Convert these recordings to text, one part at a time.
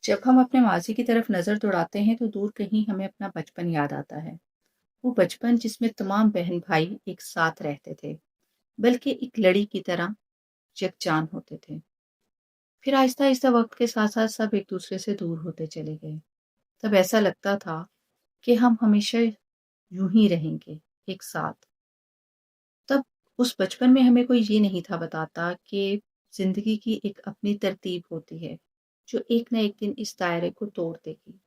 जब हम अपने माज़ी की तरफ नज़र दौड़ाते हैं तो दूर कहीं हमें अपना बचपन याद आता है। वो बचपन जिसमें तमाम बहन भाई एक साथ रहते थे, बल्कि एक लड़ी की तरह यकजान होते थे। फिर आहिस्ता आहिस्ता वक्त के साथ साथ सब एक दूसरे से दूर होते चले गए। तब ऐसा लगता था कि हम हमेशा यूं ही रहेंगे, एक साथ। तब उस बचपन में हमें कोई ये नहीं था बताता कि जिंदगी की एक अपनी तरतीब होती है, जो एक ना एक दिन इस दायरे को तोड़ देगी।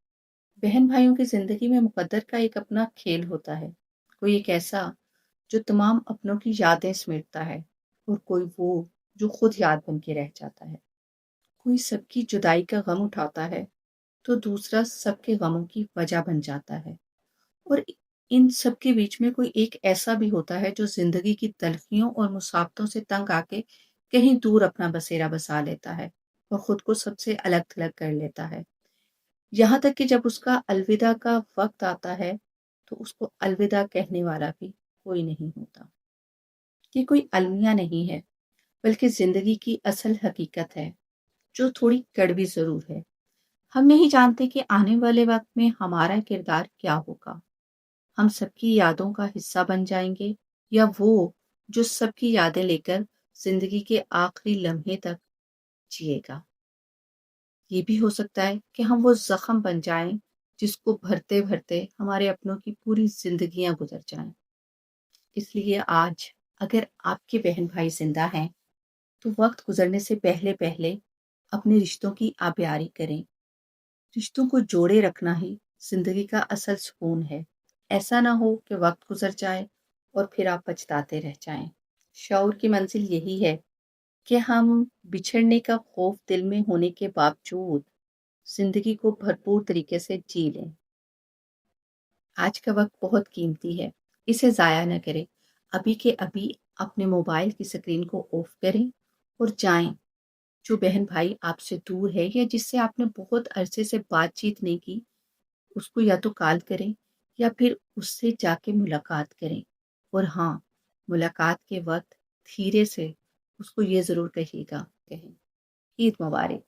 बहन भाइयों की जिंदगी में मुकद्दर का एक अपना खेल होता है। कोई एक ऐसा जो तमाम अपनों की यादें समेटता है, और कोई वो जो खुद याद बन के रह जाता है। कोई सबकी जुदाई का गम उठाता है तो दूसरा सबके गमों की वजह बन जाता है। और इन सब के बीच में कोई एक ऐसा भी होता है जो जिंदगी की तलखियों और मुसाबतों से तंग आके कहीं दूर अपना बसेरा बसा लेता है और खुद को सबसे अलग थलग कर लेता है। यहाँ तक कि जब उसका अलविदा का वक्त आता है तो उसको अलविदा कहने वाला भी कोई नहीं होता। ये कोई अलमिया नहीं है, बल्कि जिंदगी की असल हकीकत है, जो थोड़ी कड़वी जरूर है। हम नहीं जानते कि आने वाले वक्त में हमारा किरदार क्या होगा। हम सबकी यादों का हिस्सा बन जाएंगे, या वो जो सबकी यादें लेकर जिंदगी के आखिरी लम्हे तक जिएगा। ये भी हो सकता है कि हम वो जख्म बन जाएं जिसको भरते भरते हमारे अपनों की पूरी जिंदगियां गुजर जाएं। इसलिए आज अगर आपके बहन भाई जिंदा हैं तो वक्त गुजरने से पहले पहले अपने रिश्तों की आबियारी करें। रिश्तों को जोड़े रखना ही जिंदगी का असल सुकून है। ऐसा ना हो कि वक्त गुजर जाए और फिर आप पछताते रह जाएं। शऊर की मंजिल यही है कि हम बिछड़ने का खौफ दिल में होने के बावजूद जिंदगी को भरपूर तरीके से जी लें। आज का वक्त बहुत कीमती है, इसे ज़ाया न करें। अभी के अभी अपने मोबाइल की स्क्रीन को ऑफ करें और जाएं। जो बहन भाई आपसे दूर है या जिससे आपने बहुत अरसे से बातचीत नहीं की, उसको या तो कॉल करें या फिर उससे जाके मुलाकात करें। और हाँ, मुलाकात के वक्त धीरे से उसको ये ज़रूर कहिएगा, कहें ईद मुबारक।